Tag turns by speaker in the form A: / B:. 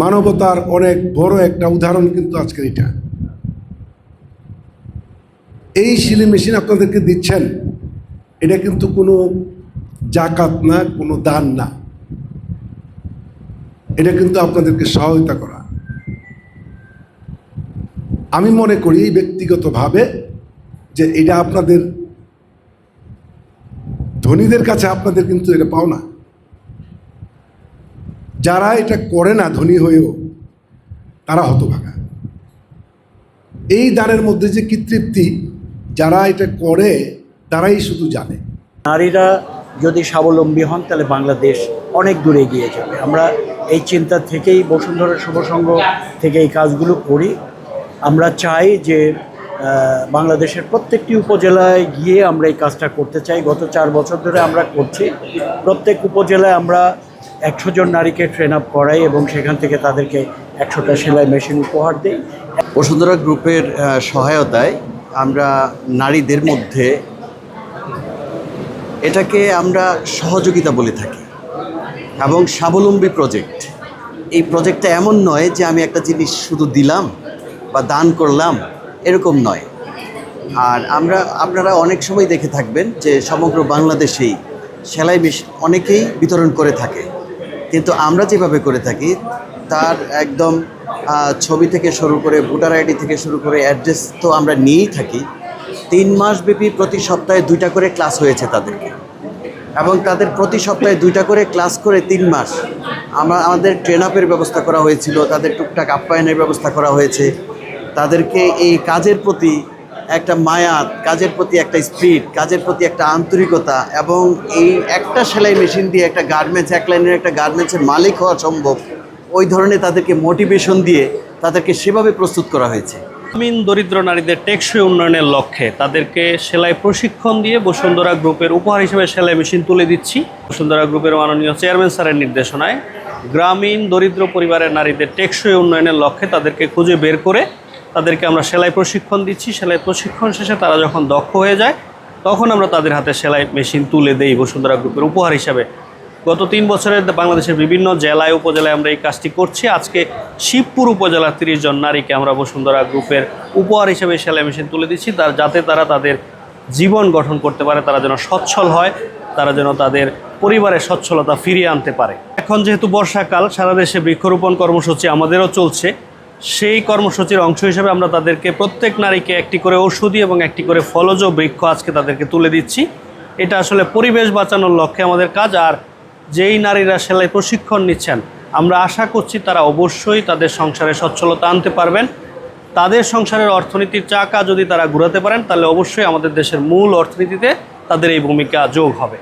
A: মানবতার অনেক বড় একটা উদাহরণ কিন্তু আজকের এটা। এই সেলাই মেশিন আপনাদেরকে দিচ্ছেন, এটা কিন্তু কোনো জাকাত না, কোনো দান না, এটা কিন্তু আপনাদেরকে সহায়তা করা। আমি মনে করি ব্যক্তিগতভাবে যে এটা আপনাদের ধনীদের কাছে আপনাদের কিন্তু এটা পাও না। যারা এটা করে না ধনী হয়েও, তারা হতভাগা। এই দানের মধ্যে যে কি তৃপ্তি, যারা এটা করে তারাই শুধু জানে।
B: নারীরা যদি স্বাবলম্বী হন তাহলে বাংলাদেশ অনেক দূরে এগিয়ে যাবে। আমরা এই চিন্তা থেকেই বসুন্ধরা শুভ সংঘ থেকে এই কাজগুলো করি। আমরা চাই যে বাংলাদেশের প্রত্যেকটি উপজেলায় গিয়ে আমরা এই কাজটা করতে চাই। গত 4 বছর ধরে আমরা করছি। প্রত্যেক উপজেলায় আমরা 100 জন নারীকে ট্রেন আপ করাই এবং সেখান থেকে তাদেরকে 100টা সেলাই মেশিন উপহার দিই।
C: বসুন্ধরা গ্রুপের সহায়তায় আমরা নারীদের মধ্যে এটাকে আমরা সহযোগিতা বলে থাকি এবং স্বাবলম্বী প্রজেক্ট। এই প্রজেক্টটা এমন নয় যে আমি একটা জিনিস শুধু দিলাম বা দান করলাম, এরকম নয়। আর আপনারা অনেক সময় দেখে থাকবেন যে সমগ্র বাংলাদেশেই সেলাই মেশিন অনেকেই বিতরণ করে থাকে, কিন্তু আমরা যেভাবে করে থাকি তার একদম ছবি থেকে শুরু করে ভোটার আইডি থেকে শুরু করে অ্যাড্রেস তো আমরা নিয়েই থাকি। 3 মাস ব্যাপী প্রতি সপ্তাহে 2টা করে ক্লাস হয়েছে তাদেরকে, এবং তাদের প্রতি সপ্তাহে 2টা করে ক্লাস করে 3 মাস আমাদের ট্রেন আপের ব্যবস্থা করা হয়েছিল, তাদের টুকটাক আপ্যায়নের ব্যবস্থা করা হয়েছে। তাদেরকে এই কাজের প্রতি একটা মায়া, কাজের প্রতি একটা স্পিড, কাজের প্রতি একটা আন্তরিকতা, এবং এই একটা সেলাই মেশিন দিয়ে একটা গার্মেন্টস, এক লাইনের একটা গার্মেন্টসের মালিক হওয়া সম্ভব, ওই ধরনের তাদেরকে মোটিভেশন দিয়ে তাদেরকে সেভাবে প্রস্তুত করা হয়েছে।
D: গ্রামীণ দরিদ্র নারীদের টেকসই উন্নয়নের লক্ষ্যে তাদেরকে সেলাই প্রশিক্ষণ দিয়ে বসুন্ধরা গ্রুপের উপহার হিসেবে সেলাই মেশিন তুলে দিচ্ছি। বসুন্ধরা গ্রুপের মাননীয় চেয়ারম্যান স্যারের নির্দেশনায় গ্রামীণ দরিদ্র পরিবারের নারীদের টেকসই উন্নয়নের লক্ষ্যে তাদেরকে খুঁজে বের করে তাদেরকে আমরা সেলাই প্রশিক্ষণ দিচ্ছি। সেলাই প্রশিক্ষণ শেষে তারা যখন দক্ষ হয়ে যায় তখন আমরা তাদের হাতে সেলাই মেশিন তুলে দেই বসুন্ধরা গ্রুপের উপহার হিসাবে। গত 3 বছরে বাংলাদেশের বিভিন্ন জেলায় উপজেলায় আমরা এই কাজটি করছি। আজকে শিবপুর উপজেলার 30 জন নারীকে আমরা বসুন্ধরা গ্রুপের উপহার হিসেবে সেলাই মেশিন তুলে দিচ্ছি, যাতে তারা তাদের জীবন গঠন করতে পারে, তারা যেন সচ্ছল হয়, তারা যেন তাদের পরিবারের সচ্ছলতা ফিরিয়ে আনতে পারে। এখন যেহেতু বর্ষাকাল, সারা দেশে বৃক্ষরোপণ কর্মসূচি আমাদেরও চলছে। সেই কর্মসূচির অংশ হিসেবে আমরা তাদেরকে প্রত্যেক নারীকে একটি করে ঔষধি এবং একটি করে ফলজ বৃক্ষ আজকে তাদেরকে তুলে দিচ্ছি। এটা আসলে পরিবেশ বাঁচানোর লক্ষ্যে আমাদের কাজ। আর যেই নারীরা সেলাই প্রশিক্ষণ নিচ্ছেন, আমরা আশা করছি তারা অবশ্যই তাদের সংসারে সচ্ছলতা আনতে পারবেন। তাদের সংসারের অর্থনীতির চাকা যদি তারা ঘুরাতে পারেন, তাহলে অবশ্যই আমাদের দেশের মূল অর্থনীতিতে তাদের এই ভূমিকা যোগ হবে।